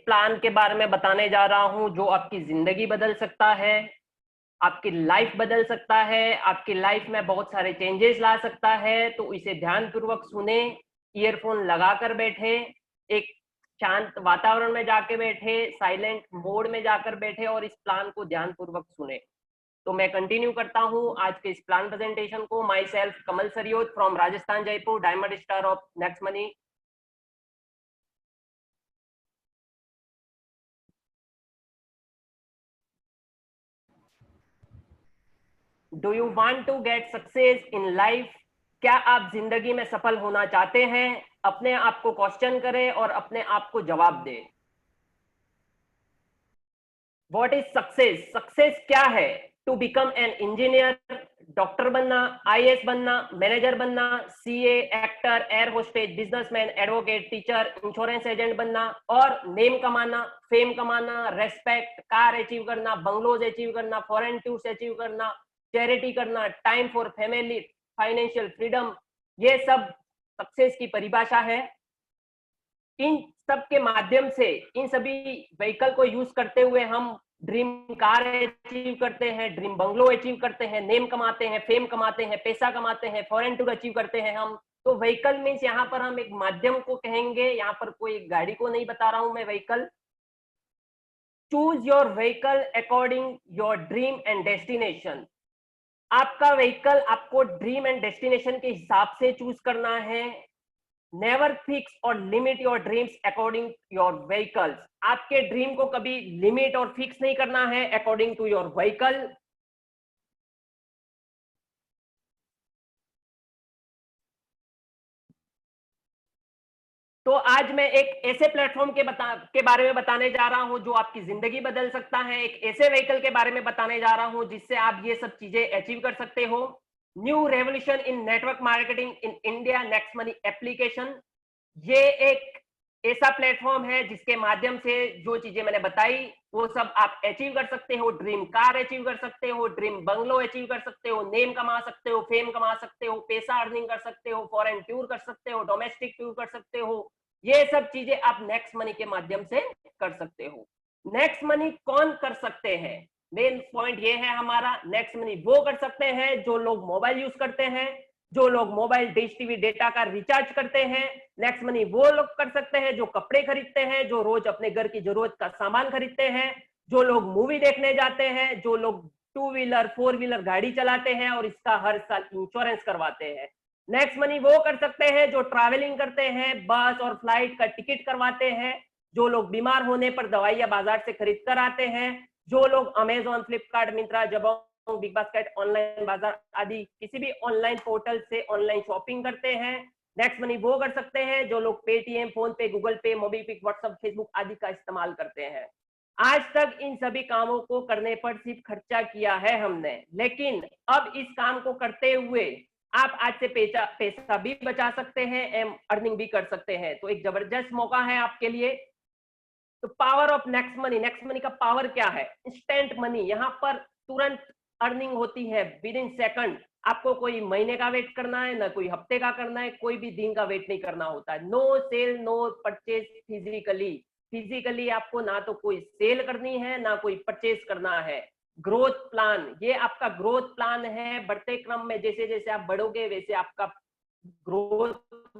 Plan के बारे में बताने जा रहा हूं जो आपकी जिंदगी बदल सकता है, आपकी लाइफ बदल सकता है, आपकी लाइफ में बहुत सारे चेंजेस ला सकता है। तो इसे ध्यानपूर्वक सुने, ईयरफोन लगा कर बैठे, एक शांत वातावरण में जाके बैठे, साइलेंट मोड में जाकर बैठे और इस प्लान को ध्यानपूर्वक सुने। तो मैं कंटिन्यू करता हूं आज के इस प्लान प्रेजेंटेशन को। Myself Kamal Sariyot from Rajasthan Jaipur, diamond star of next money. Do you want to get success in life? क्या आप जिंदगी में सफल होना चाहते हैं? अपने आप को क्वेश्चन करें और अपने आप को जवाब दें। What is success? सक्सेस क्या है? To become an engineer, doctor बनना, आईएएस बनना, मैनेजर बनना, CA, actor, air hostess, businessman, advocate, teacher, insurance agent बनना और नेम कमाना, फेम कमाना, रेस्पेक्ट, कार अचीव करना, बंगलोज अचीव करना, फॉरेन टूर्स अचीव करना, चैरिटी करना, time for family, financial freedom, ये सब सक्सेस की परिभाषा है। इन सब के माध्यम से, इन सभी व्हीकल को यूज करते हुए हम ड्रीम कार अचीव करते हैं, ड्रीम बंगलो अचीव करते हैं, नेम कमाते हैं, फेम कमाते हैं, पैसा कमाते हैं, फॉरेन टूर अचीव करते हैं हम। तो व्हीकल मीन्स यहाँ पर हम एक माध्यम को कहेंगे, यहाँ पर कोई गाड़ी को नहीं बता रहा हूं मैं vehicle. Choose your vehicle according your dream and destination. आपका व्हीकल आपको ड्रीम एंड डेस्टिनेशन के हिसाब से चूज करना है। नेवर फिक्स और limit your dreams according your vehicles. आपके ड्रीम को कभी लिमिट और फिक्स नहीं करना है अकॉर्डिंग टू योर व्हीकल। तो आज मैं एक ऐसे प्लेटफॉर्म के बारे में बताने जा रहा हूं जो आपकी जिंदगी बदल सकता है। एक ऐसे व्हीकल के बारे में बताने जा रहा हूं जिससे आप ये सब चीजें अचीव कर सकते हो। New revolution in network marketing in India, next money application. ये एक ऐसा प्लेटफॉर्म है जिसके माध्यम से जो चीजें मैंने बताई वो सब आप अचीव कर सकते हो। ड्रीम कार अचीव कर सकते हो, ड्रीम बंगलो अचीव कर सकते हो, नेम कमा सकते हो, फेम कमा सकते हो, पैसा अर्निंग कर सकते हो, फॉरेन टूर कर सकते हो, डोमेस्टिक टूर कर सकते हो। ये सब चीजें आप नेक्स्ट मनी के माध्यम से कर सकते हो। नेक्स्ट मनी कौन कर सकते हैं? मेन पॉइंट ये है हमारा, नेक्स्ट मनी वो कर सकते हैं जो लोग मोबाइल यूज करते हैं, जो लोग मोबाइल डिश टीवी डेटा का रिचार्ज करते हैं। नेक्स्ट मनी वो लोग कर सकते हैं जो कपड़े खरीदते हैं, जो रोज अपने घर की जरूरत का सामान खरीदते हैं, जो लोग मूवी देखने जाते हैं, जो लोग टू व्हीलर फोर व्हीलर गाड़ी चलाते हैं और इसका हर साल इंश्योरेंस करवाते हैं। नेक्स्ट मनी वो कर सकते हैं जो ट्रैवलिंग करते हैं, बस और फ्लाइट का टिकट करवाते हैं, जो लोग बीमार होने पर दवाइयां बाजार से खरीद कर आते हैं, जो लोग Amazon, Flipkart, Myntra, Jabong, big basket, online बाजार आदि किसी भी ऑनलाइन पोर्टल से ऑनलाइन शॉपिंग करते हैं। नेक्स्ट मनी वो कर सकते हैं जो लोग पेटीएम, फोन पे, गूगल पे, मोबीक्विक, व्हाट्सएप, फेसबुक आदि का इस्तेमाल करते हैं। आज तक इन सभी कामों को करने पर सिर्फ खर्चा किया है हमने, लेकिन अब इस काम को करते हुए आप आज से पैसा भी बचा सकते हैं एवं अर्निंग भी कर सकते हैं। तो एक जबरदस्त मौका है आपके लिए। तो power of next money, next money का पावर क्या है? इंस्टेंट मनी, यहाँ पर तुरंत अर्निंग होती है विद इन सेकंड। आपको कोई महीने का वेट करना है, ना कोई हफ्ते का करना है, कोई भी दिन का वेट नहीं करना होता है। No sale no purchase physically. Physically आपको ना तो कोई सेल करनी है ना कोई परचेज करना है। ग्रोथ प्लान, ये आपका ग्रोथ प्लान है। बढ़ते क्रम में जैसे जैसे आप बढ़ोगे वैसे आपका ग्रोथ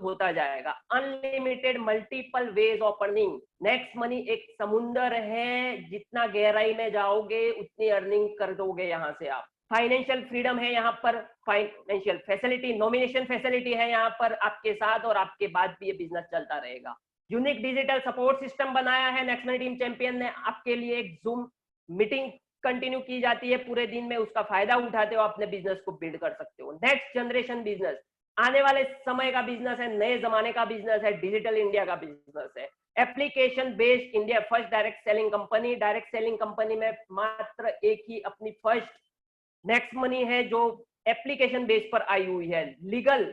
होता जाएगा। Unlimited multiple ways of earning. Next money एक समुंदर है, जितना गहराई में जाओगे उतनी अर्निंग कर दोगे यहाँ से आप। फाइनेंशियल फ्रीडम है यहाँ पर, फाइनेंशियल फैसिलिटी, नॉमिनेशन फैसिलिटी है यहाँ पर आपके साथ और आपके बाद भी ये बिजनेस चलता रहेगा। यूनिक डिजिटल सपोर्ट सिस्टम बनाया है नेक्स्ट मनी टीम चैंपियन ने आपके लिए। एक जूम मीटिंग कंटिन्यू की जाती है पूरे दिन में, उसका फायदा उठाते हो अपने बिजनेस को बिल्ड कर सकते हो। नेक्स्ट जनरेशन बिजनेस, आने वाले समय का बिजनेस है, नए जमाने का बिजनेस है, डिजिटल इंडिया का बिजनेस है। Application based India first direct selling company. Direct selling company में मात्र एक ही अपनी फर्स्ट नेक्स्ट मनी है जो एप्लीकेशन बेस पर आई हुई है। Legal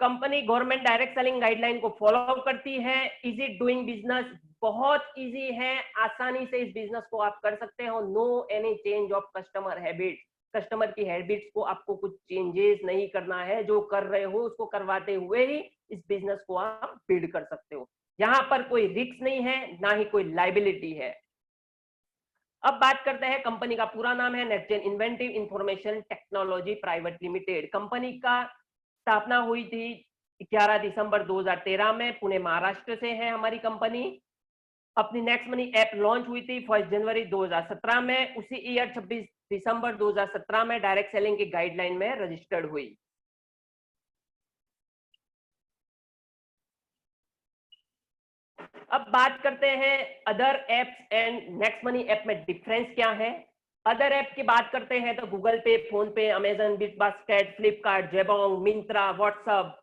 company government direct selling guideline को फॉलो करती है। इजी डूइंग बिजनेस, बहुत इजी है, आसानी से इस बिजनेस को आप कर सकते हो। No any change of customer habit, customer की हैबिट्स को आपको कुछ चेंजेस नहीं करना है, जो कर रहे हो उसको करवाते हुए ही इस बिजनेस को आप बिल्ड कर सकते हो। यहाँ पर कोई रिस्क नहीं है, ना ही कोई लाइबिलिटी है। अब बात करते हैं, कंपनी का पूरा नाम है Next Gen Inventive Information Technology Private Limited. Company का स्थापना हुई थी 11 दिसंबर 2013 में, पुणे महाराष्ट्र से है हमारी कंपनी। अपनी नेक्स्ट मनी ऐप लॉन्च हुई थी 1 जनवरी 2017 में। उसी ईयर 26 दिसंबर 2017 में डायरेक्ट सेलिंग की गाइडलाइन में रजिस्टर्ड हुई। अब बात करते हैं other apps and next money app में डिफरेंस क्या है। अदर ऐप की बात करते हैं तो गूगल पे, फोन पे, अमेजन, बिटबास्केट, फ्लिपकार्ट, जेबोंग, मिंत्रा, व्हाट्सएप,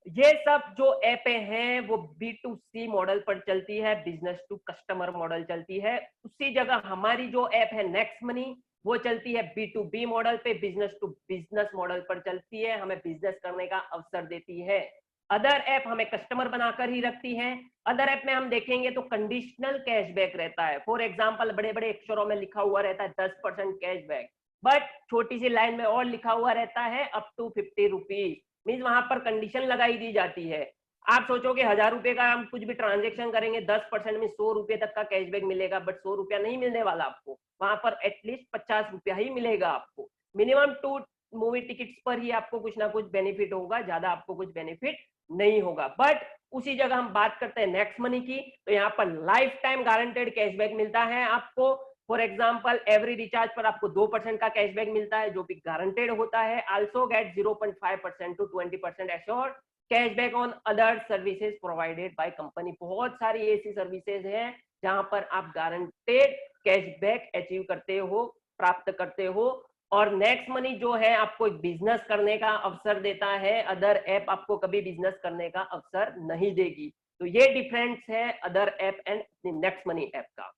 ये सब जो ऐप हैं वो B2C मॉडल पर चलती है, बिजनेस टू कस्टमर मॉडल चलती है। उसी जगह हमारी जो ऐप है नेक्स्ट मनी, वो चलती है B2B मॉडल पे, बिजनेस टू बिजनेस मॉडल पर चलती है, हमें बिजनेस करने का अवसर देती है। अदर ऐप हमें कस्टमर बनाकर ही रखती है। अदर ऐप में हम देखेंगे तो कंडीशनल कैशबैक रहता है। फॉर एग्जांपल बड़े बड़े अक्षरों में लिखा हुआ रहता है 10% कैशबैक, बट छोटी सी लाइन में और लिखा हुआ रहता है अप टू 50 रुपीज। मीन्स वहां पर कंडीशन लगाई दी जाती है। आप सोचोगे 1000 रुपए का हम कुछ भी ट्रांजेक्शन करेंगे 10% में 100 रुपए तक का कैशबैक मिलेगा, बट 100 रुपया नहीं मिलने वाला आपको, वहां पर एटलीस्ट 50 रुपया ही मिलेगा आपको। मिनिमम 2 मूवी टिकट्स पर ही आपको कुछ ना कुछ बेनिफिट होगा, ज्यादा आपको कुछ बेनिफिट नहीं होगा। बट उसी जगह हम बात करते हैं नेक्स्ट मनी की, तो यहाँ पर लाइफ टाइम गारंटेड कैशबैक मिलता है आपको। फॉर एग्जाम्पल एवरी रिचार्ज पर आपको 2% का कैशबैक मिलता है, जो भी गारंटेड होता है। Also get 0.5% to 20% assured cashback on other services provided by company. बहुत सारी ऐसी सर्विसेज हैं जहां पर आप गारंटेड कैशबैक अचीव करते हो, प्राप्त करते हो। और नेक्स्ट मनी जो है आपको एक बिजनेस करने का अवसर देता है, अदर ऐप आपको कभी बिजनेस करने का अवसर नहीं देगी। तो ये डिफरेंस है other app and next money app का।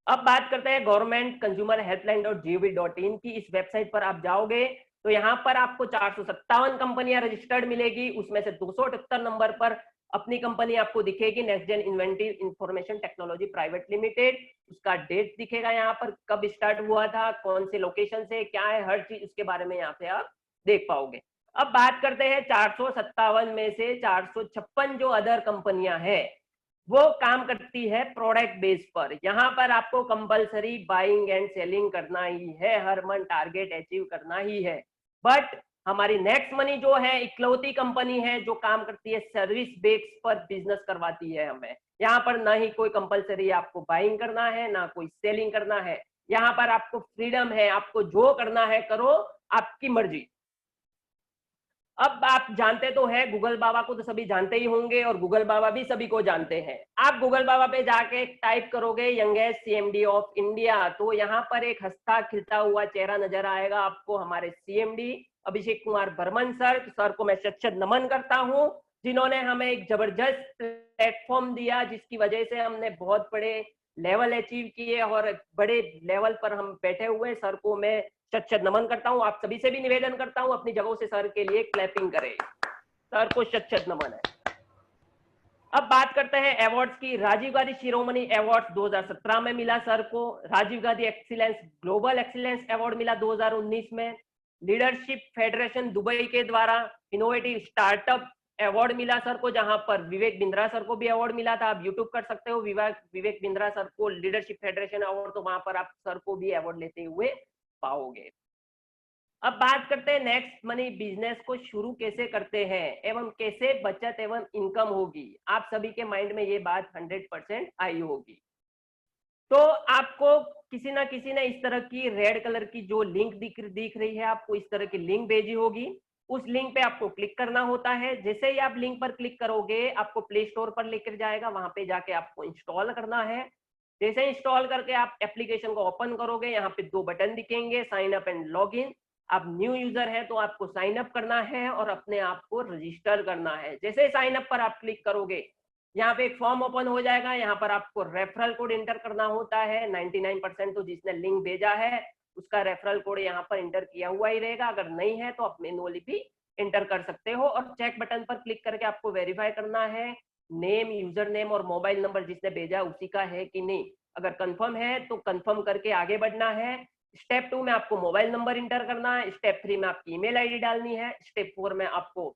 अब बात करते हैं गवर्नमेंट कंज्यूमर हेल्पलाइन.gov.in की। इस वेबसाइट पर आप जाओगे तो यहाँ पर आपको 457 कंपनियां रजिस्टर्ड मिलेगी, उसमें से 278 नंबर पर अपनी कंपनी आपको दिखेगी, Next Gen Inventive Information Technology Private Limited. उसका डेट दिखेगा यहाँ पर, कब स्टार्ट हुआ था, कौन से लोकेशन से, क्या है, हर चीज उसके बारे में यहाँ पे आप देख पाओगे। अब बात करते हैं 457 में से 456 जो अदर कंपनियां हैं वो काम करती है प्रोडक्ट बेस पर। यहाँ पर आपको कंपलसरी बाइंग एंड सेलिंग करना ही है, हर मंथ टारगेट अचीव करना ही है। बट हमारी नेक्स्ट मनी जो है इकलौती कंपनी है जो काम करती है सर्विस बेस पर, बिजनेस करवाती है हमें। यहाँ पर ना ही कोई कंपलसरी आपको बाइंग करना है, ना कोई सेलिंग करना है। यहाँ पर आपको फ्रीडम है, आपको जो करना है करो, आपकी मर्जी। अब आप जानते तो है गूगल बाबा को, तो सभी जानते ही होंगे, और गूगल बाबा भी सभी को जानते हैं। आप गूगल बाबा पे जाके टाइप करोगे यंगेस्ट सीएमडी ऑफ इंडिया, तो यहाँ पर एक हंसता खिलता हुआ चेहरा नजर आएगा आपको, हमारे सीएमडी अभिषेक कुमार बर्मन सर। तो सर को मैं शत नमन करता हूँ, जिन्होंने हमें एक जबरदस्त प्लेटफॉर्म दिया, जिसकी वजह से हमने बहुत बड़े लेवल अचीव किए और बड़े लेवल पर हम बैठे हुए। सर को मैं शत नमन करता हूं। आप सभी से भी निवेदन करता हूं अपनी जगहों से सर के लिए क्लैपिंग करें। सर को शत नमन है। अब बात करते हैं अवार्ड्स की। राजीव गांधी शिरोमणि अवार्ड 2017 में मिला सर को। Rajiv Gandhi excellence global excellence award मिला 2019 में। लीडरशिप फेडरेशन दुबई के द्वारा इनोवेटिव स्टार्टअप अवार्ड मिला सर को, जहां पर विवेक बिंद्रा सर को भी अवार्ड मिला था। आप यूट्यूब कर सकते हो विवेक बिंद्रा सर को लीडरशिप फेडरेशन अवार्ड, तो वहां पर आप सर को भी अवार्ड लेते हुए पाओगे। अब बात करते हैं नेक्स्ट मनी बिजनेस को शुरू कैसे करते हैं एवं कैसे बचत एवं इनकम होगी। आप सभी के माइंड में ये बात 100% आई होगी। तो आपको किसी ना किसी ने इस तरह की रेड कलर की जो लिंक दिख रही है, आपको इस तरह की लिंक भेजी होगी। उस लिंक पे आपको क्लिक करना होता है। जैसे ही आप लिंक पर क्लिक करोगे आपको प्ले स्टोर पर लेकर जाएगा, वहां पे जाके आपको इंस्टॉल करना है। जैसे इंस्टॉल करके आप एप्लीकेशन को ओपन करोगे, यहाँ पे 2 बटन दिखेंगे, sign up and log in. आप न्यू यूजर है तो आपको साइन अप करना है और अपने आप को रजिस्टर करना है। जैसे साइन अप पर आप क्लिक करोगे, यहाँ पे एक फॉर्म ओपन हो जाएगा। यहाँ पर आपको रेफरल कोड एंटर करना होता है। 99% तो जिसने लिंक भेजा है उसका रेफरल कोड यहाँ पर एंटर किया हुआ ही रहेगा। अगर नहीं है तो आप मैन्युअली भी एंटर कर सकते हो। और चेक बटन पर क्लिक करके आपको वेरीफाई करना है नेम, यूजर नेम और मोबाइल नंबर जिसने भेजा उसी का है कि नहीं। अगर कंफर्म है तो कंफर्म करके आगे बढ़ना है। स्टेप 2 में आपको मोबाइल नंबर इंटर करना है। स्टेप 3 में आपकी ईमेल आईडी डालनी है। स्टेप 4 में आपको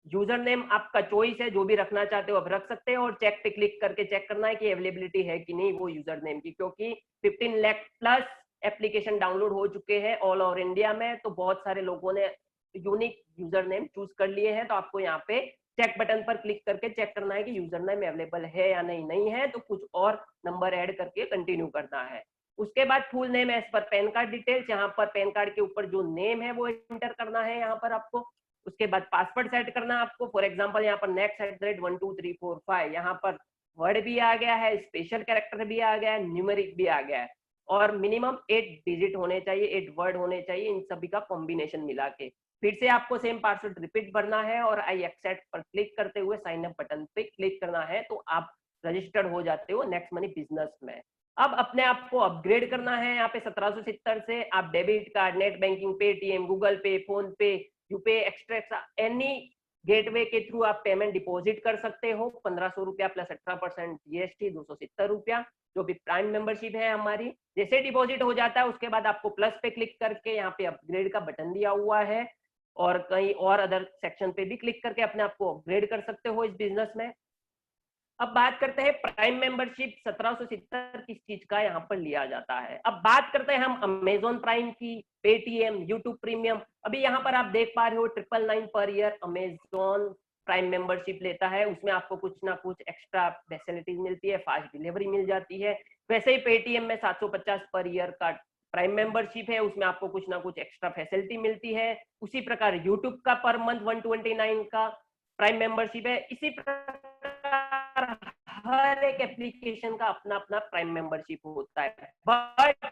यूजर नेम आपका चॉइस है, जो भी रखना चाहते हो आप रख सकते हो, और चेक पे क्लिक करके चेक करना है कि अवेलेबिलिटी है कि नहीं वो यूजर नेम की, क्योंकि 15 लाख प्लस एप्लीकेशन डाउनलोड हो चुके हैं ऑल ओवर इंडिया में, तो बहुत सारे लोगों ने यूनिक यूजर नेम चूज कर लिए हैं। तो आपको यहाँ पे चेक बटन पर क्लिक करके चेक करना है कि यूजर नेम अवेलेबल है या नहीं, नहीं है तो कुछ और नंबर ऐड करके कंटिन्यू करना है। उसके बाद full name as per PAN card details, यहाँ पर पैन कार्ड के ऊपर जो नेम है वो एंटर करना है यहाँ पर आपको। उसके बाद पासवर्ड सेट करना है आपको, फॉर एग्जांपल यहाँ पर next@12345, यहाँ पर वर्ड भी आ गया है, स्पेशल कैरेक्टर भी आ गया है, न्यूमेरिक भी आ गया है, और मिनिमम 8 डिजिट होने चाहिए, 8 वर्ड होने चाहिए, इन सभी का कॉम्बिनेशन मिला के। फिर से आपको सेम पासवर्ड रिपीट भरना है और आई एक्सेप्ट पर क्लिक करते हुए साइन अप बटन पे क्लिक करना है, तो आप रजिस्टर्ड हो जाते हो नेक्स्ट मनी बिजनेस में। अब अपने आप को अपग्रेड करना है, यहाँ पे 1770 से आप debit card, net banking, Paytm, Google पे, फोन पे, यूपीआई एक्स्ट्रा एनी गेटवे के थ्रू आप पेमेंट डिपॉजिट कर सकते हो। 1500 रुपया प्लस 18% जीएसटी, 270 रुपया, जो भी प्राइम मेंबरशिप है हमारी। जैसे डिपॉजिट हो जाता है उसके बाद आपको प्लस पे क्लिक करके यहाँ पे अपग्रेड का बटन दिया हुआ है, और कहीं और अदर सेक्शन पे भी क्लिक करके अपने आप को अपग्रेड कर सकते हो इस बिजनेस में। अब बात करते हैं प्राइम मेंबरशिप 1770 किस चीज का यहाँ पर लिया जाता है। अब बात करते हैं हम अमेजोन प्राइम की, पेटीएम, यूट्यूब प्रीमियम। अभी यहाँ पर आप देख पा रहे हो 999 per year Amazon prime membership लेता है, उसमें आपको कुछ ना कुछ एक्स्ट्रा फैसिलिटीज मिलती है, फास्ट डिलीवरी मिल जाती है। वैसे ही पेटीएम में 750 पर ईयर का प्राइम मेंबरशिप है, उसमें आपको कुछ ना कुछ एक्स्ट्रा फैसिलिटी मिलती है। उसी प्रकार यूट्यूब का पर मंथ 129 का प्राइम मेंबरशिप है। इसी प्रकार हर एक एप्लीकेशन का अपना अपना प्राइम मेंबरशिप होता है, बट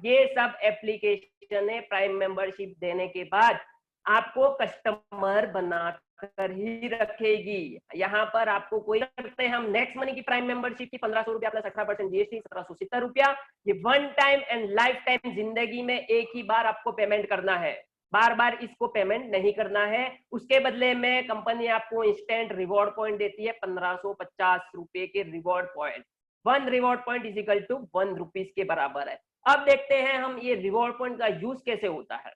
ये सब एप्लीकेशन है प्राइम मेंबरशिप देने के बाद आपको कस्टमर बनाकर ही रखेगी। यहाँ पर आपको कोई करते हैं हम नेक्स्ट मनी की प्राइम मेंबरशिप की 1500 रुपया प्लस 18% जीएसटी, 1770 रुपया। ये one time and life time जिंदगी में एक ही बार आपको पेमेंट करना है, बार बार इसको पेमेंट नहीं करना है। उसके बदले में कंपनी आपको इंस्टेंट रिवॉर्ड पॉइंट देती है 1550 रुपए के reward point. 1 reward point is equal to 1 rupees के बराबर है। अब देखते हैं हम ये रिवॉर्ड पॉइंट का यूज कैसे होता है।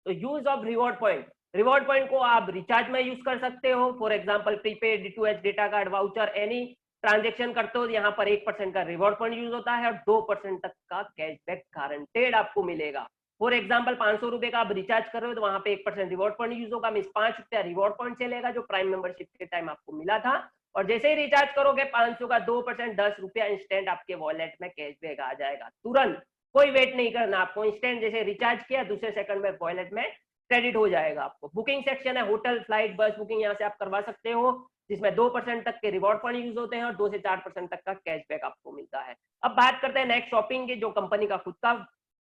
तो use of reward point, reward point को आप रिचार्ज में यूज कर सकते हो, for example prepaid, D2H, data card, voucher, any transaction करते हो यहाँ पर 1% का रिवॉर्ड पॉइंट यूज होता है और 2% तक का कैशबैक गारंटेड आपको मिलेगा। फॉर एग्जांपल 500 रुपए का आप रिचार्ज कर रहे हो तो वहां पे 1% रिवॉर्ड पॉइंट यूज होगा, मीन 5 रुपया रिवॉर्ड पॉइंट चलेगा जो प्राइम मेंबरशिप के टाइम आपको मिला था। और जैसे ही रिचार्ज करोगे 500 का 2% 10 रुपया इंस्टेंट आपके वॉलेट में कैशबैक आ जाएगा तुरंत, कोई वेट नहीं करना आपको, इंस्टेंट जैसे रिचार्ज किया दूसरे सेकंड में वॉलेट में क्रेडिट हो जाएगा आपको। बुकिंग सेक्शन है, होटल, फ्लाइट, बस बुकिंग यहाँ से आप करवा सकते हो, जिसमें 2% तक के रिवॉर्ड पॉइंट यूज होते हैं और 2 से 4% तक का कैशबैक आपको मिलता है। अब बात करते हैं नेक्स्ट शॉपिंग की, जो कंपनी का खुद का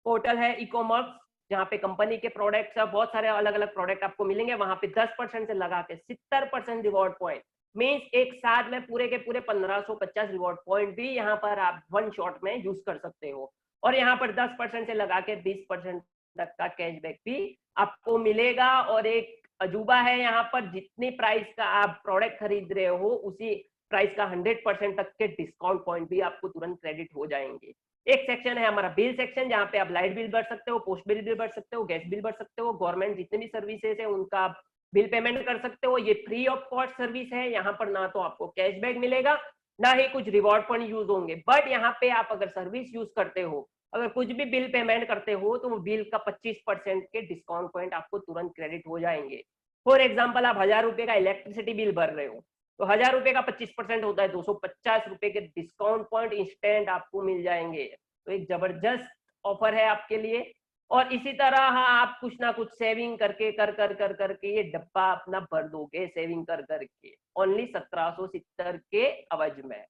पोर्टल है, ई कॉमर्स, जहाँ पे कंपनी के प्रोडक्ट्स बहुत सारे अलग अलग प्रोडक्ट आपको मिलेंगे। वहां पे 10% से लगा के 70% रिवॉर्ड पॉइंट, मीन्स एक साथ में पूरे के पूरे 1550 रिवॉर्ड पॉइंट भी यहाँ पर आप वन शॉट में यूज कर सकते हो। और यहाँ पर 10% से लगा के 20% तक का कैशबैक भी आपको मिलेगा। और एक अजूबा है यहाँ पर, जितनी प्राइस का आप प्रोडक्ट खरीद रहे हो उसी प्राइस का 100% तक के डिस्काउंट पॉइंट भी आपको तुरंत क्रेडिट हो जाएंगे। एक सेक्शन है हमारा बिल सेक्शन, जहाँ पे आप लाइट बिल भर सकते हो, पोस्ट बिल भर सकते हो, गैस बिल भर सकते हो, गवर्नमेंट जितनी भी सर्विसेज है उनका आप बिल पेमेंट कर सकते हो। ये फ्री ऑफ कॉस्ट सर्विस है, यहाँ पर ना तो आपको कैशबैक मिलेगा ना ही कुछ रिवॉर्ड पॉइंट यूज होंगे, बट यहाँ पे आप अगर सर्विस यूज करते हो, अगर कुछ भी बिल पेमेंट करते हो तो वो बिल का 25% के डिस्काउंट पॉइंट आपको तुरंत क्रेडिट हो जाएंगे। फॉर एग्जाम्पल आप 1000 रुपए का इलेक्ट्रिसिटी बिल भर रहे हो तो 1000 रुपए का 25% होता है 250 रुपए के डिस्काउंट पॉइंट इंस्टेंट आपको मिल जाएंगे। तो एक जबरदस्त ऑफर है आपके लिए। और इसी तरह आप कुछ ना कुछ सेविंग करके करके ये डब्बा अपना भर दोगे, सेविंग कर करके ओनली 1770 के अवज में।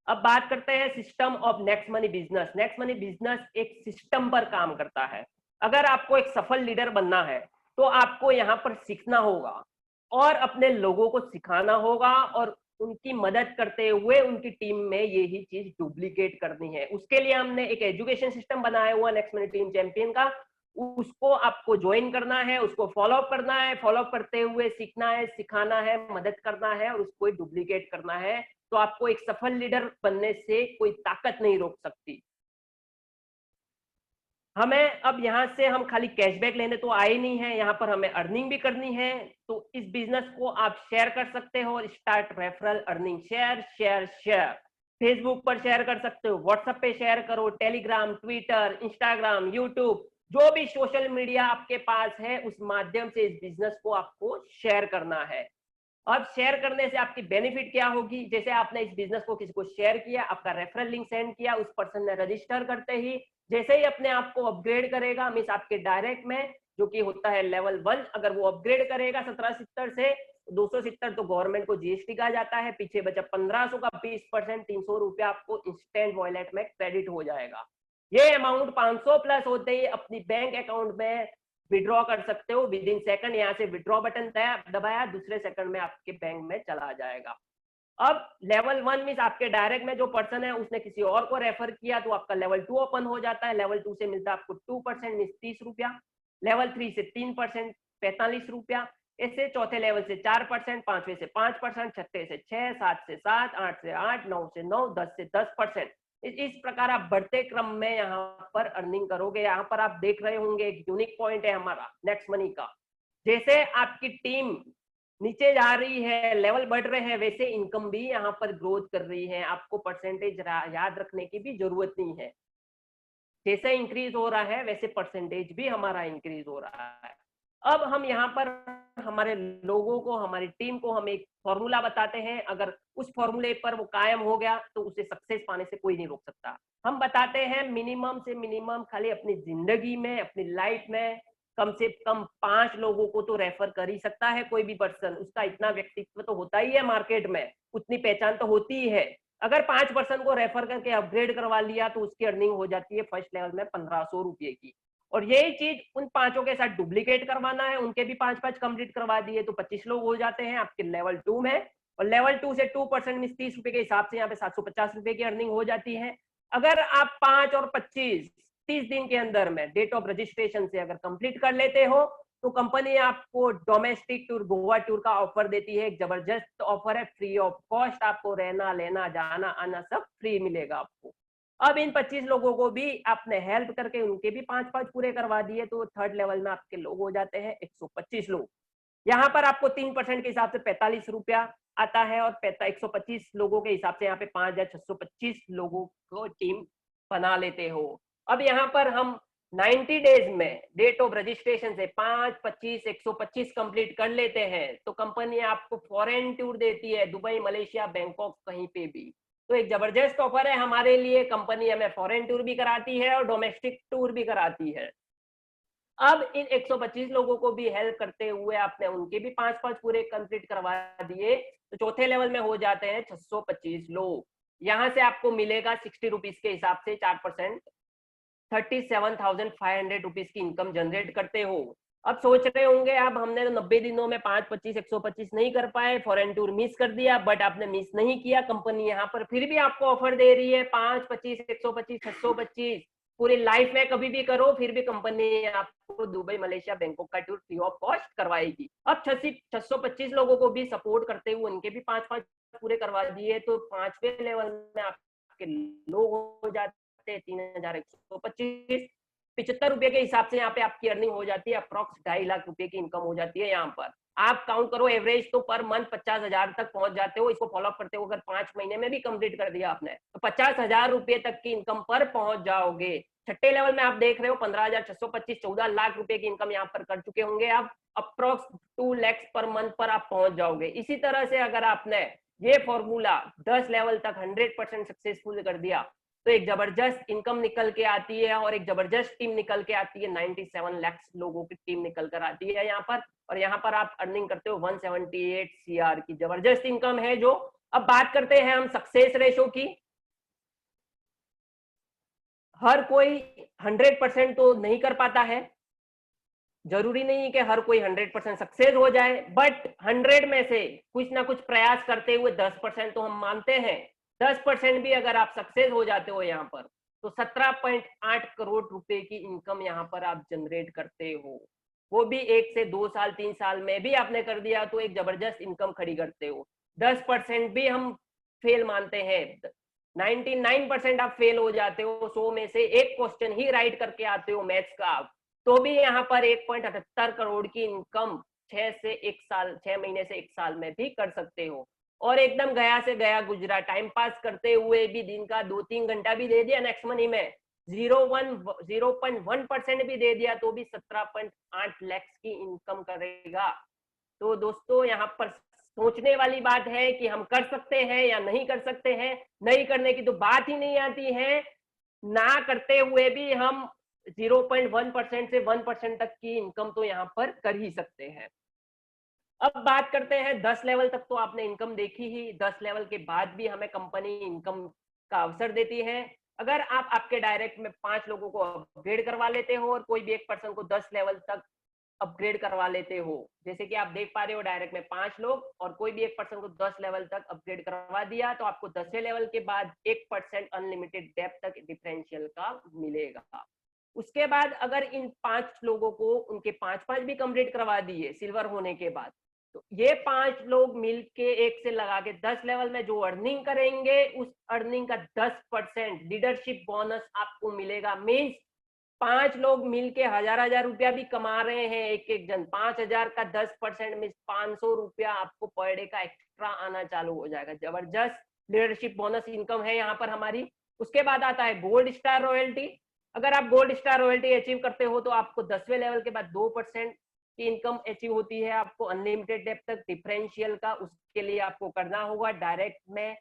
अब बात करते हैं system of next money business. Next money business एक सिस्टम पर काम करता है। अगर आपको एक सफल लीडर बनना है तो आपको यहाँ पर सीखना होगा और अपने लोगों को सिखाना होगा और उनकी मदद करते हुए उनकी टीम में यही चीज डुप्लीकेट करनी है। उसके लिए हमने एक एजुकेशन सिस्टम बनाया हुआ नेक्स्ट मनी टीम चैंपियन का, उसको आपको ज्वाइन करना है, उसको फॉलो अप करना है, फॉलो अप करते हुए सीखना है, सिखाना है, मदद करना है और उसको डुप्लीकेट करना है। तो आपको एक सफल लीडर बनने से कोई ताकत नहीं रोक सकती। हमें अब यहाँ से हम खाली कैशबैक लेने तो आए नहीं है, यहाँ पर हमें अर्निंग भी करनी है। तो इस बिजनेस को आप शेयर कर सकते हो और start referral earning. Share share share, Facebook पर शेयर कर सकते हो, व्हाट्सएप पे शेयर करो, टेलीग्राम, ट्विटर, इंस्टाग्राम, यूट्यूब, जो भी सोशल मीडिया आपके पास है उस माध्यम से इस बिजनेस को आपको शेयर करना है। अब शेयर करने से आपकी बेनिफिट क्या होगी, जैसे आपने इस बिजनेस को किसी को शेयर किया, आपका रेफरल लिंक सेंड किया, उस पर्सन ने रजिस्टर करते ही जैसे ही अपने आप को अपग्रेड करेगा, मीन्स आपके डायरेक्ट में जो कि होता है लेवल 1, अगर वो अपग्रेड करेगा 1770 से 270 तो गवर्नमेंट को जीएसटी का जाता है, पीछे बचा 1500 का 20%, 300 रुपया आपको इंस्टेंट वॉलेट में क्रेडिट हो जाएगा। ये अमाउंट 500 प्लस होते ही अपनी बैंक अकाउंट में विड्रॉ कर सकते हो विद इन सेकंड। यहाँ से विड्रॉ बटन दबाया, दूसरे सेकंड में आपके बैंक में चला जाएगा। अब लेवल 1 मीन आपके डायरेक्ट में जो पर्सन है उसने किसी और को रेफर किया तो आपका लेवल 2 ओपन हो जाता है। लेवल 2 से मिलता है आपको 2% मीन 30 रुपया, लेवल 3 से 3% 45 रुपया, ऐसे चौथे लेवल से 4%, पांचवे से 5%, छठे से 6, 7 से 7, 8 से 8, 9 से 9, 10 से 10%। इस प्रकार आप बढ़ते क्रम में यहाँ पर अर्निंग करोगे। यहाँ पर आप देख रहे होंगे एक यूनिक पॉइंट है हमारा नेक्स्ट मनी का, जैसे आपकी टीम नीचे जा रही है, लेवल बढ़ रहे हैं, वैसे इनकम भी यहाँ पर ग्रोथ कर रही है। आपको परसेंटेज याद रखने की भी जरूरत नहीं है, जैसे इंक्रीज हो रहा है वैसे परसेंटेज भी हमारा इंक्रीज हो रहा है। अब हम यहाँ पर हमारे लोगों को, हमारी टीम को हम एक फॉर्मूला बताते हैं, अगर उस फॉर्मूले पर वो कायम हो गया तो उसे सक्सेस पाने से कोई नहीं रोक सकता। हम बताते हैं मिनिमम से मिनिमम खाली अपनी जिंदगी में, अपनी लाइफ में कम से कम 5 लोगों को तो रेफर कर ही सकता है कोई भी पर्सन। उसका इतना व्यक्तित्व तो होता ही है मार्केट में, उतनी पहचान तो होती ही है। अगर 5% को रेफर करके अपग्रेड करवा लिया तो उसकी अर्निंग हो जाती है फर्स्ट लेवल में 1500 रुपये की। और यही चीज उन 5 के साथ डुप्लीकेट करवाना है, उनके भी 5 कंप्लीट करवा दिए तो 25 लोग हो जाते हैं आपके लेवल 2 में। और लेवल 2 से 2% में 30 रुपए के हिसाब से यहाँ पे 750 रुपए की अर्निंग हो जाती है। अगर आप 5 और 25 30 दिन के अंदर में डेट ऑफ रजिस्ट्रेशन से अगर कंप्लीट कर लेते हो तो कंपनी आपको डोमेस्टिक टूर, गोवा टूर का ऑफर देती है। एक जबरदस्त ऑफर है, फ्री ऑफ कॉस्ट, आपको रहना लेना जाना आना सब फ्री मिलेगा आपको। अब इन 25 लोगों को भी आपने हेल्प करके उनके भी 5 पूरे करवा दिए तो थर्ड लेवल में आपके लोग हो जाते हैं 125 लोग। यहाँ पर आपको 3% के हिसाब से 45 रुपया आता है और 125 लोगों के हिसाब से यहाँ पे 5625 लोगों को टीम बना लेते हो। अब यहाँ पर हम 90 डेज में डेट ऑफ रजिस्ट्रेशन से 5, 25, 125 कंप्लीट कर लेते हैं तो कंपनी आपको फॉरेन टूर देती है, दुबई, मलेशिया, बैंकॉक, कहीं पे भी। तो एक जबरदस्त ऑफर है हमारे लिए, कंपनी हमें फॉरेन टूर भी कराती है और डोमेस्टिक टूर भी कराती है। अब इन 125 लोगों को भी हेल्प करते हुए आपने उनके भी 5 पूरे कंप्लीट करवा दिए तो चौथे लेवल में हो जाते हैं 625 लोग। यहाँ से आपको मिलेगा 60 रुपीज के हिसाब से 4%, 37,500 रुपीज की इनकम जनरेट करते हो। अब सोच रहे होंगे अब हमने तो 90 दिनों में 5, 25, 125 नहीं कर पाए, फॉरेन टूर मिस कर दिया। बट आपने मिस नहीं किया, कंपनी यहाँ पर फिर भी आपको ऑफर दे रही है 5, 25, 125, 625 पूरी लाइफ में कभी भी करो फिर भी कंपनी आपको दुबई, मलेशिया, बैंकॉक का टूर फ्री ऑफ कॉस्ट करवाएगी। अब 625 लोगों को भी सपोर्ट करते हुए उनके भी 5 पूरे करवा दिए तो 5वें लेवल में आपके लोग हो जाते हैं 3125। 75 रुपए के हिसाब से यहाँ पे आपकी अर्निंग हो जाती है अप्रॉक्स 2.5 लाख रुपए की इनकम हो जाती है। यहाँ पर आप काउंट करो एवरेज तो पर मंथ 50,000 तक पहुंच जाते हो। इसको फॉलो अप करते हो अगर 5 महीने में भी कंप्लीट कर दिया आपने तो 50,000 रुपए तक की इनकम पर पहुंच जाओगे। छठे लेवल में आप देख रहे हो 15,625, 14 लाख रुपए की इनकम यहाँ पर कर चुके होंगे आप। अप्रॉक्स 2 लाख पर मंथ पर आप पहुंच जाओगे। इसी तरह से अगर आपने ये फॉर्मूला 10 लेवल तक 100% सक्सेसफुल कर दिया तो एक जबरदस्त इनकम निकल के आती है और एक जबरदस्त टीम निकल के आती है। 97 लाख लोगों की टीम निकल कर आती है यहाँ पर। और यहाँ पर आप अर्निंग करते हो 178 CR की जबरदस्त इनकम है जो। अब बात करते हैं हम सक्सेस रेशो की। हर कोई 100% तो नहीं कर पाता है, जरूरी नहीं है कि हर कोई 100% सक्सेस हो जाए, बट 100 में से कुछ ना कुछ प्रयास करते हुए 10% तो हम मानते हैं। 10% भी अगर आप सक्सेस हो जाते हो यहाँ पर तो 17.8 करोड़ रुपए की इनकम यहाँ पर आप जनरेट करते हो। वो भी 1 से 2 साल 3 साल में भी आपने कर दिया तो एक जबरदस्त इनकम खड़ी करते हो। 10% भी हम फेल मानते हैं, 99% आप फेल हो जाते हो, 100 में से एक क्वेश्चन ही राइट करके आते हो मैथ्स का, तो भी यहाँ पर 1.78 करोड़ की इनकम 6 महीने से 1 साल में भी कर सकते हो। और एकदम गया से गया गुजरा, टाइम पास करते हुए भी दिन का 2-3 घंटा भी दे दिया नेक्स्ट मनी में, 0.1% भी दे दिया तो भी 17.8 लाख की इनकम करेगा। तो दोस्तों यहाँ पर सोचने वाली बात है कि हम कर सकते हैं या नहीं कर सकते हैं। नहीं करने की तो बात ही नहीं आती है, ना करते हुए भी हम 0.1% से 1% तक की इनकम तो यहाँ पर कर ही सकते हैं। अब बात करते हैं 10 लेवल तक तो आपने इनकम देखी ही, 10 लेवल के बाद भी हमें कंपनी इनकम का अवसर देती है। अगर आप आपके डायरेक्ट में 5 लोगों को अपग्रेड करवा लेते हो और कोई भी एक पर्सन को 10 लेवल तक अपग्रेड करवा लेते हो, जैसे कि आप देख पा रहे हो डायरेक्ट में 5 लोग और कोई भी एक पर्सन को 10 लेवल तक अपग्रेड करवा दिया, तो आपको 10वें लेवल के बाद 1% अनलिमिटेड डेप्थ तक डिफरेंशियल का मिलेगा। उसके बाद अगर इन 5 लोगों को उनके 5-5 भी कंप्लीट करवा दिए सिल्वर होने के बाद, तो ये 5 लोग मिलके 1 से लगा के 10 लेवल में जो अर्निंग करेंगे, उस अर्निंग का 10% लीडरशिप बोनस आपको मिलेगा। मीन्स 5 लोग मिलके 1000-1000 रुपया भी कमा रहे हैं, एक एक जन 5000 का 10% मीन्स 500 रुपया आपको पर डे का एक्स्ट्रा आना चालू हो जाएगा। जबरदस्त लीडरशिप बोनस इनकम है यहाँ पर हमारी। उसके बाद आता है गोल्ड स्टार रॉयल्टी। अगर आप गोल्ड स्टार रॉयल्टी अचीव करते हो तो आपको 10वें लेवल के बाद 2% की इनकम अचीव होती है आपको अनलिमिटेड डेप्थ तक डिफरेंशियल का। उसके लिए आपको करना होगा डायरेक्ट में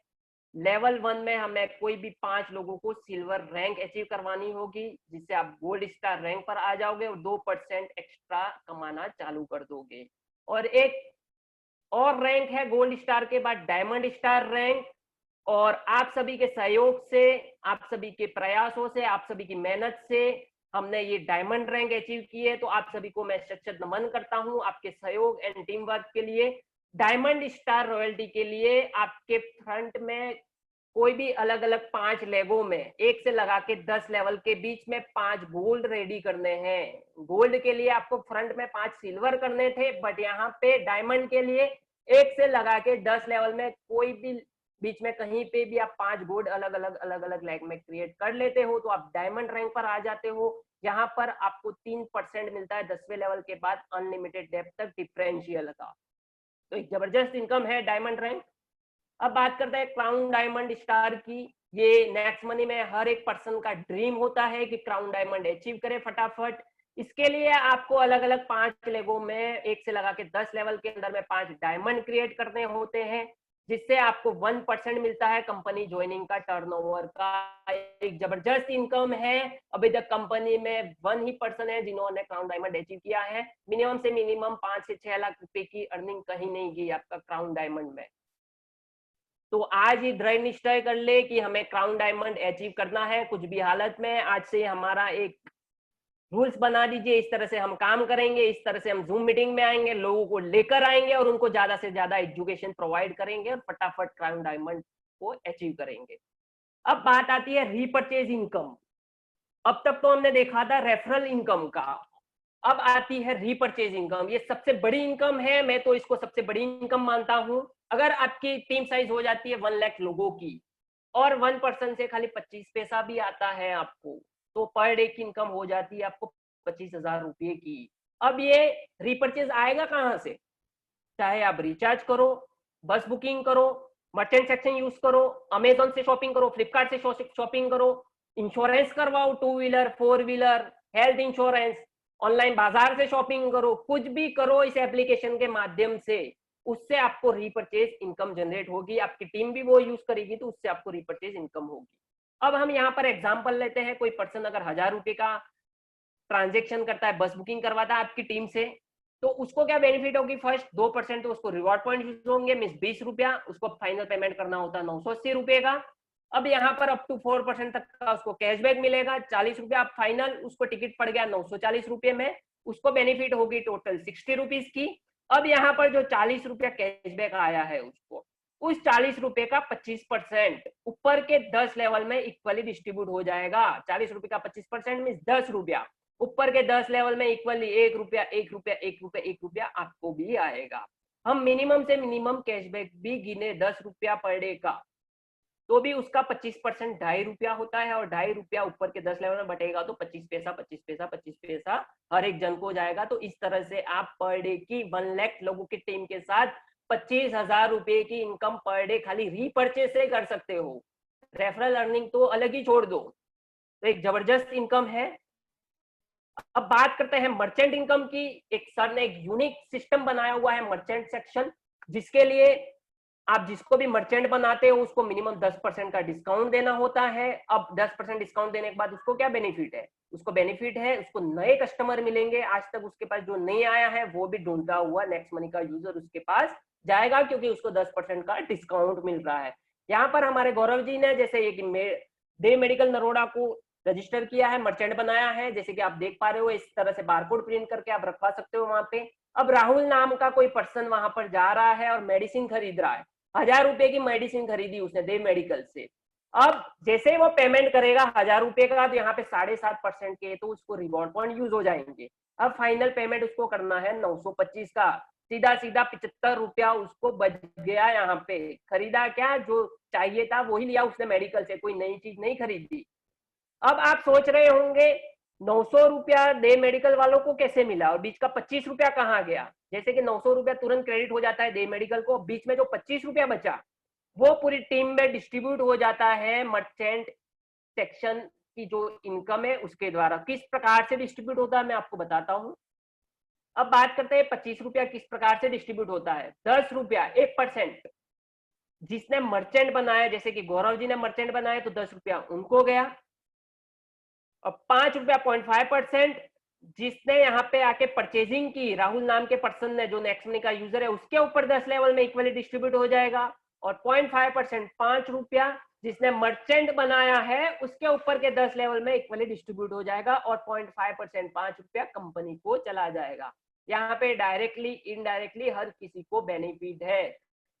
लेवल 1 में हमें कोई भी 5 लोगों को सिल्वर रैंक अचीव करवानी होगी, जिससे आप गोल्ड स्टार रैंक पर आ जाओगे और 2% एक्स्ट्रा कमाना चालू कर दोगे। और एक और रैंक है गोल्ड स्टार के बाद डायमंड स्टार रैंक, और आप सभी के सहयोग से, आप सभी के प्रयासों से, आप सभी की मेहनत से हमने ये डायमंड रैंक अचीव की है। तो आप सभी को मैं सच्चा नमन करता हूं आपके सहयोग एंड टीम वर्क के लिए। डायमंड स्टार रॉयल्टी के लिए आपके फ्रंट में कोई भी अलग अलग 5 लेवों में 1 से लगा के 10 लेवल के बीच में 5 गोल्ड रेडी करने हैं। गोल्ड के लिए आपको फ्रंट में 5 सिल्वर करने थे, बट यहाँ पे डायमंड के लिए 1 से लगा के 10 लेवल में कोई भी बीच में कहीं पे भी आप 5 गोल्ड अलग अलग लैग में क्रिएट कर लेते हो तो आप डायमंड रैंक पर आ जाते हो। यहाँ पर आपको 3% मिलता है 10वें लेवल के बाद अनलिमिटेड डेप्थ तक डिफरेंशियल का। तो एक जबरदस्त इनकम है डायमंड रैंक। अब बात करते हैं क्राउन डायमंड स्टार की। ये नेक्स्ट मनी में हर एक पर्सन का ड्रीम होता है कि क्राउन डायमंड अचीव करे फटाफट। इसके लिए आपको अलग अलग 5 लेवों में 1 से लगा के 10 लेवल के अंदर में 5 डायमंड क्रिएट करने होते हैं, जिससे आपको 1% मिलता है कंपनी ज्वाइनिंग का टर्नओवर का। एक जबरदस्त इनकम है। अभी तक कंपनी में 1 ही पर्सन है जिन्होंने क्राउन डायमंड अचीव किया है। मिनिमम से मिनिमम 5 से 6 लाख रुपए की अर्निंग कहीं नहीं की आपका क्राउन डायमंड में। तो आज ही दृढ़ निश्चय कर ले कि हमें क्राउन डायमंड अचीव करना है कुछ भी हालत में। आज से हमारा एक रूल्स बना दीजिए, इस तरह से हम काम करेंगे, इस तरह से हम जूम मीटिंग में आएंगे, लोगों को लेकर आएंगे और उनको ज्यादा से ज्यादा एजुकेशन प्रोवाइड करेंगे और फटाफट क्राउन डायमंड को अचीव करेंगे। अब बात आती है रीपरचेज इनकम। अब तक तो हमने देखा था रेफरल इनकम का, अब आती है रीपरचेज इनकम। ये सबसे बड़ी इनकम है, मैं तो इसको सबसे बड़ी इनकम मानता हूं। अगर आपकी टीम साइज हो जाती है 1 लाख लोगों की और 1% से खाली 25 पैसा भी आता है आपको, तो पर डे की इनकम हो जाती है आपको 25,000 रुपए की। अब ये रीपरचेज आएगा कहां से? चाहे आप रिचार्ज करो, बस बुकिंग करो, मर्चेंट सेक्शन यूज करो, अमेजोन से शॉपिंग करो, फ्लिपकार्ट से शॉपिंग करो, इंश्योरेंस करवाओ, 2 wheeler 4 wheeler, health insurance, online बाजार से शॉपिंग करो, कुछ भी करो इस एप्लीकेशन के माध्यम से, उससे आपको रीपरचेज इनकम जनरेट होगी। आपकी टीम भी वो यूज करेगी तो उससे आपको रीपरचेज इनकम होगी। अब हम यहाँ पर एग्जाम्पल लेते हैं, कोई पर्सन अगर 1000 रुपए का ट्रांजेक्शन करता है, बस बुकिंग करवाता है आपकी टीम से, तो उसको क्या बेनिफिट होगी? फर्स्ट 2% तो उसको रिवॉर्ड पॉइंट यूज होंगे, मीन 20 रुपया, उसको फाइनल पेमेंट करना होता है 980 रुपए का। अब यहाँ पर अप टू 4% तक का उसको कैशबैक मिलेगा, 40 रुपया आप फाइनल, उसको टिकट पड़ गया 940 रुपये में, उसको बेनिफिट होगी टोटल 60 रुपीज की। अब यहाँ पर जो 40 रुपया कैशबैक आया है उसको, उस 40 रुपए का 25% ऊपर के 10 लेवल में इक्वली डिस्ट्रीब्यूट हो जाएगा। 40 रुपए का 25% मीन 10 रुपया, ऊपर के 10 लेवल में इक्वली 1 रुपया 1 रुपया 1 रुपया 1 रुपया आपको भी आएगा। हम मिनिमम से मिनिमम कैशबैक भी गिने 10 रुपया पर डे का, तो भी उसका 25% ₹2.5 होता है, और ₹2.5 ऊपर के 10 लेवल में बटेगा तो 25 पैसा 25 पैसा 25 पैसा हर एक जन को जाएगा। तो इस तरह से आप पर डे की 1 लाख लोगों की टीम के साथ 25,000 रुपए की इनकम पर डे खाली रीपर्चेज से कर सकते हो। रेफरल अर्निंग तो अलग ही छोड़ दो, तो एक जबरदस्त इनकम है। अब बात करते हैं मर्चेंट इनकम की। एक सर ने एक यूनिक सिस्टम बनाया हुआ है मर्चेंट सेक्शन, जिसके लिए आप जिसको भी मर्चेंट बनाते हो उसको मिनिमम 10% का डिस्काउंट देना होता है। अब 10% डिस्काउंट देने के बाद उसको क्या बेनिफिट है? उसको बेनिफिट है उसको नए कस्टमर मिलेंगे। आज तक उसके पास जो नहीं आया है वो भी ढूंढता हुआ नेक्स्ट मनी का यूजर उसके पास जाएगा, क्योंकि उसको 10% का डिस्काउंट मिल रहा है। यहाँ पर हमारे गौरव जी ने जैसे डे मेडिकल नरोड़ा को रजिस्टर किया है, मर्चेंट बनाया है, जैसे कि आप देख पा रहे हो। इस तरह से बारकोड प्रिंट करके आप रखवा सकते हो वहां पे। अब राहुल नाम का कोई पर्सन वहां पर जा रहा है और मेडिसिन खरीद रहा है। 1,000 रुपए की मेडिसिन खरीदी उसने दे मेडिकल से। अब जैसे ही वो पेमेंट करेगा 1,000 रुपए का, तो यहाँ पे 7.5% के तो उसको रिवॉर्ड पॉइंट यूज हो जाएंगे। अब फाइनल पेमेंट उसको करना है 925 का। सीधा सीधा 75 रुपया उसको बच गया। यहाँ पे खरीदा क्या? जो चाहिए था वही लिया उसने मेडिकल से, कोई नई चीज नहीं खरीदी। अब आप सोच रहे होंगे 900 रुपया डे मेडिकल वालों को कैसे मिला और बीच का 25 रुपया कहाँ गया? जैसे कि 900 रुपया तुरंत क्रेडिट हो जाता है डे मेडिकल को, बीच में जो 25 रुपया बचा वो पूरी टीम में डिस्ट्रीब्यूट हो जाता है मर्चेंट सेक्शन की जो इनकम है उसके द्वारा। किस प्रकार से डिस्ट्रीब्यूट होता है मैं आपको बताता हूँ। अब बात करते हैं 25 रुपया किस प्रकार से डिस्ट्रीब्यूट होता है। 10 रुपया 1%, जिसने मर्चेंट बनाया, जैसे कि गौरव जी ने मर्चेंट बनाया तो 10 रुपया उनको गया। और 5 रुपया 0.5% जिसने यहाँ पे आके परचेजिंग की, राहुल नाम के पर्सन ने जो नेक्स्ट मनी का यूजर है, उसके ऊपर 10 लेवल में इक्वली डिस्ट्रीब्यूट हो जाएगा। और 0.5% 5 रुपया जिसने मर्चेंट बनाया है उसके ऊपर के 10 लेवल में इक्वली डिस्ट्रीब्यूट हो जाएगा। और 0.5% 5 रुपया कंपनी को चला जाएगा। यहाँ पे डायरेक्टली इनडायरेक्टली हर किसी को बेनिफिट है।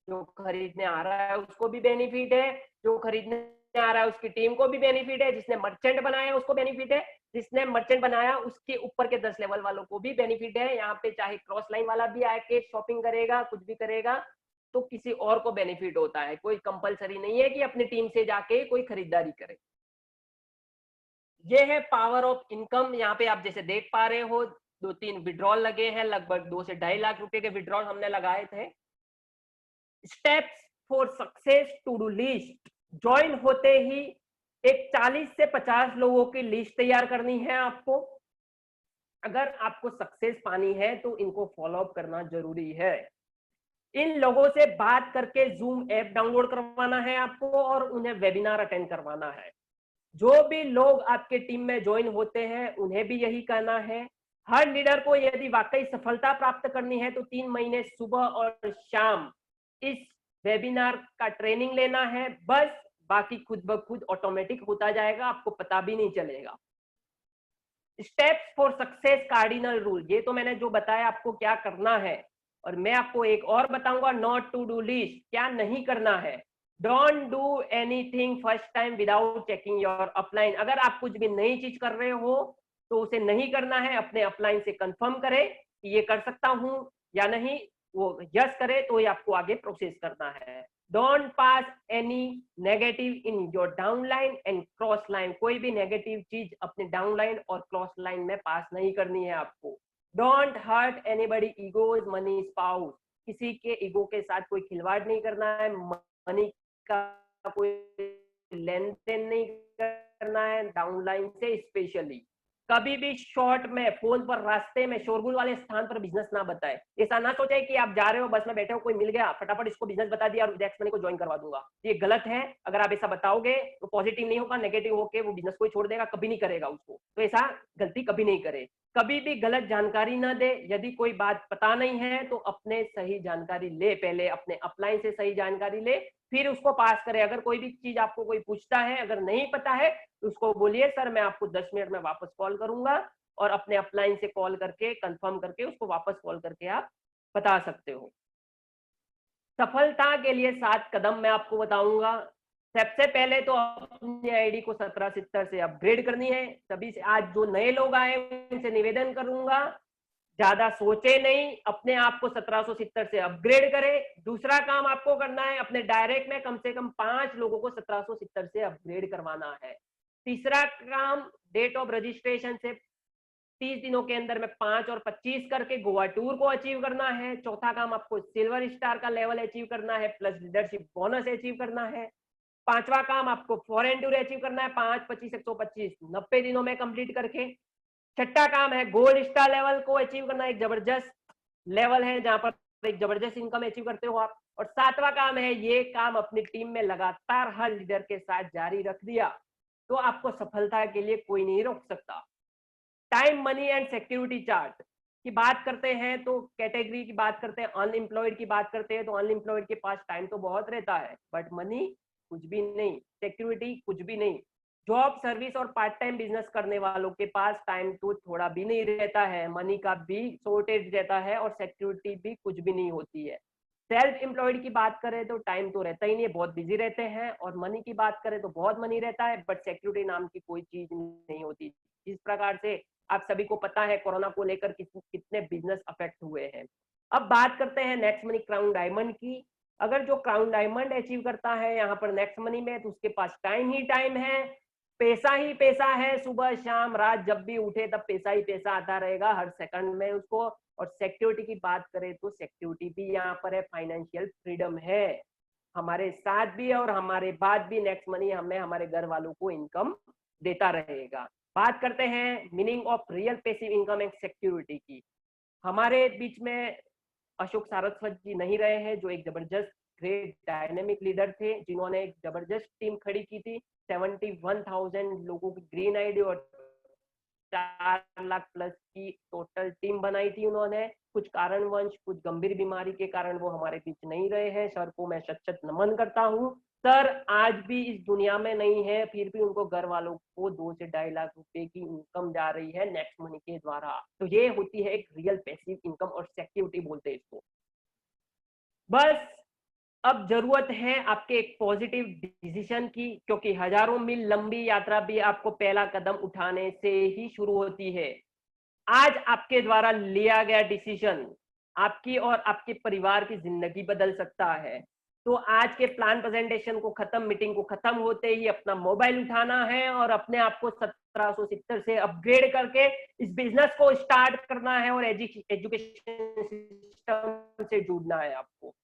जो खरीदने आ रहा है उसको भी बेनिफिट है, जो खरीदने आ रहा है उसकी टीम को भी बेनिफिट है, जिसने मर्चेंट बनाया उसको बेनिफिट है, जिसने मर्चेंट बनाया उसके ऊपर के 10 लेवल वालों को भी बेनिफिट है। यहाँ पे चाहे क्रॉस लाइन वाला भी आके शॉपिंग करेगा, कुछ भी करेगा, तो किसी और को बेनिफिट होता है। कोई कंपलसरी नहीं है कि अपनी टीम से जाके कोई खरीदारी करे। ये है पावर ऑफ इनकम। यहाँ पे आप जैसे देख पा रहे हो 2-3 विड्रॉल लगे हैं, लगभग 2 से 2.5 लाख रुपए के विड्रॉल हमने लगाए थे। Steps for success to do list. Join होते ही एक 40 से 50 लोगों की लिस्ट तैयार करनी है आपको। अगर आपको सक्सेस पानी है तो इनको फॉलो अप करना जरूरी है। इन लोगों से बात करके जूम ऐप डाउनलोड करवाना है आपको और उन्हें वेबिनार अटेंड करवाना है। जो भी लोग आपके टीम में ज्वाइन होते हैं उन्हें भी यही करना है। हर लीडर को यदि वाकई सफलता प्राप्त करनी है तो 3 महीने सुबह और शाम इस वेबिनार का ट्रेनिंग लेना है। बस बाकी खुद ब खुद ऑटोमेटिक होता जाएगा, आपको पता भी नहीं चलेगा। Steps for success cardinal rule, ये तो मैंने जो बताया आपको क्या करना है। और मैं आपको एक और बताऊंगा, नॉट टू डू लिस्ट, क्या नहीं करना है। Don't do anything first time without checking your upline. अगर आप कुछ भी नई चीज कर रहे हो तो उसे नहीं करना है, अपने अपलाइन से कंफर्म करें कि ये कर सकता हूं या नहीं। वो यस करे तो ये आपको आगे प्रोसेस करना है। Don't pass any negative in your downline and cross line. कोई भी नेगेटिव चीज अपने डाउनलाइन और क्रॉस लाइन में पास नहीं करनी है आपको। Don't hurt anybody egos money spouse. किसी के ईगो के साथ कोई खिलवाड़ नहीं करना है, मनी का कोई लेन देन नहीं करना है डाउनलाइन से। स्पेशली कभी भी शॉर्ट में फोन पर रास्ते में शोरगुल वाले स्थान पर बिजनेस ना बताए। ऐसा ना सोचे कि आप जा रहे हो बस में बैठे हो, कोई मिल गया फटाफट इसको बिजनेस बता दिया और नेक्स्ट मनी को ज्वाइन करवा दूंगा। ये गलत है। अगर आप ऐसा बताओगे तो पॉजिटिव नहीं होगा, नेगेटिव होके वो बिजनेस को छोड़ देगा, कभी नहीं करेगा उसको। तो ऐसा गलती कभी नहीं करे। कभी भी गलत जानकारी ना दे। यदि कोई बात पता नहीं है तो अपने सही जानकारी ले, पहले अपने अपलाइन से सही जानकारी ले, फिर उसको पास करे। अगर कोई भी चीज आपको कोई पूछता है, अगर नहीं पता है तो उसको बोलिए सर मैं आपको 10 मिनट में वापस कॉल करूंगा, और अपने अपलाइन से कॉल करके कंफर्म करके उसको वापस कॉल करके आप बता सकते हो। सफलता के लिए 7 कदम मैं आपको बताऊंगा। सबसे पहले तो अपनी आईडी को 1770 से अपग्रेड करनी है। तभी से आज जो नए लोग आए उनसे निवेदन करूंगा ज्यादा सोचे नहीं, अपने आप को 1770 से अपग्रेड करें। दूसरा काम आपको करना है, अपने डायरेक्ट में कम से कम 5 लोगों को 1770 से अपग्रेड करवाना है। तीसरा काम, डेट ऑफ रजिस्ट्रेशन से 30 दिनों के अंदर में 5 और 25 करके गोवा टूर को अचीव करना है। चौथा काम, आपको सिल्वर स्टार का लेवल अचीव करना है प्लस लीडरशिप बोनस अचीव करना है। पांचवा काम, आपको फॉरेन टूर अचीव करना है 5, 25, 125 90 दिनों में कंप्लीट करके। छठा काम है गोल्ड स्टार लेवल को अचीव करना, एक जबरदस्त लेवल है जहां पर एक जबरदस्त इनकम अचीव करते हो आप। और सातवां काम है, ये काम अपनी टीम में लगातार हर लीडर के साथ जारी रख दिया तो आपको सफलता के लिए कोई नहीं रोक सकता। Time, money and security chart की बात करते हैं तो कैटेगरी की बात करते हैं, अनएम्प्लॉयड की बात करते हैं तो अनएम्प्लॉयड के पास टाइम तो बहुत रहता है बट मनी कुछ भी नहीं, सिक्योरिटी कुछ भी नहीं। जॉब, सर्विस और पार्ट टाइम बिजनेस करने वालों के पास टाइम तो थोड़ा भी नहीं रहता है, मनी का भी शॉर्टेज रहता है और सिक्योरिटी भी कुछ भी नहीं होती है। सेल्फ एम्प्लॉयड की बात करें तो टाइम तो रहता ही नहीं है, बहुत बिजी रहते हैं। और मनी की बात करें तो बहुत मनी रहता है बट सिक्योरिटी नाम की कोई चीज नहीं होती। इस प्रकार से आप सभी को पता है कोरोना को लेकर कितने बिजनेस अफेक्ट हुए हैं। अब बात करते हैं नेक्स्ट मनी क्राउन डायमंड की। अगर जो क्राउन डायमंड अचीव करता है यहाँ पर नेक्स्ट मनी में, तो उसके पास टाइम ही टाइम है, पैसा ही पैसा है, सुबह शाम रात जब भी उठे तब पैसा ही पैसा आता रहेगा हर सेकंड में उसको। और सिक्योरिटी की बात करें तो सिक्योरिटी भी यहाँ पर है, फाइनेंशियल फ्रीडम है हमारे साथ भी और हमारे बाद भी नेक्स्ट मनी हमें हमारे घर वालों को इनकम देता रहेगा। बात करते हैं meaning of real passive income and security की। हमारे बीच में अशोक सारस्वत जी नहीं रहे हैं, जो एक जबरदस्त ग्रेट डायनेमिक लीडर थे जिन्होंने एक जबरदस्त टीम खड़ी की थी। 71,000 लोगों की ग्रीन आईडी और 4 लाख प्लस की टोटल टीम बनाई थी उन्होंने। कुछ कारणवश, कुछ गंभीर बीमारी के कारण वो हमारे बीच नहीं रहे हैं। सर को मैं सच नमन करता हूँ। सर आज भी इस दुनिया में नहीं है, फिर भी उनको घर वालों को 2 से 2.5 लाख रुपए की इनकम जा रही है नेक्स्ट मनी के द्वारा। तो ये होती है एक रियल पैसिव इनकम और सिक्योरिटी बोलते हैं इसको। बस अब जरूरत है आपके एक पॉजिटिव डिसीजन की, क्योंकि हजारों मील लंबी यात्रा भी आपको पहला कदम उठाने से ही शुरू होती है। आज आपके द्वारा लिया गया डिसीजन आपकी और आपके परिवार की जिंदगी बदल सकता है। तो आज के प्लान प्रेजेंटेशन को खत्म, मीटिंग को खत्म होते ही अपना मोबाइल उठाना है और अपने आप को 1770 से अपग्रेड करके इस बिजनेस को स्टार्ट करना है और एजुकेशन सिस्टम से जुड़ना है आपको।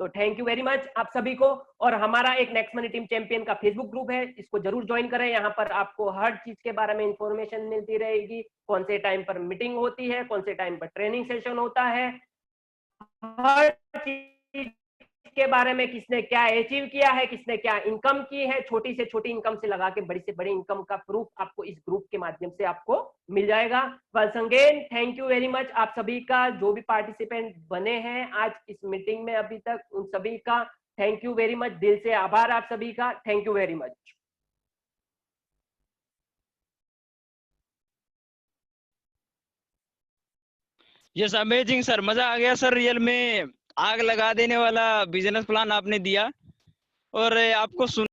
तो थैंक यू वेरी मच आप सभी को। और हमारा एक नेक्स्ट मनी टीम चैंपियन का फेसबुक ग्रुप है, इसको जरूर ज्वाइन करें। यहाँ पर आपको हर चीज के बारे में इंफॉर्मेशन मिलती रहेगी, कौन से टाइम पर मीटिंग होती है, कौन से टाइम पर ट्रेनिंग सेशन होता है, हर चीज के बारे में, किसने क्या अचीव किया है, किसने क्या इनकम की है, छोटी से छोटी इनकम से लगा के बड़ी से बड़ी इनकम का प्रूफ आपको इस ग्रुप के माध्यम से आपको मिल जाएगा। Once again thank you very much आप सभी का, जो भी पार्टिसिपेंट बने हैं आज इस मीटिंग में अभी तक, उन सभी का थैंक यू वेरी मच, दिल से आभार आप सभी का, thank you very much. Yes amazing sir, मजा आ गया सर। रियल में आग लगा देने वाला बिजनेस प्लान आपने दिया और आपको सुन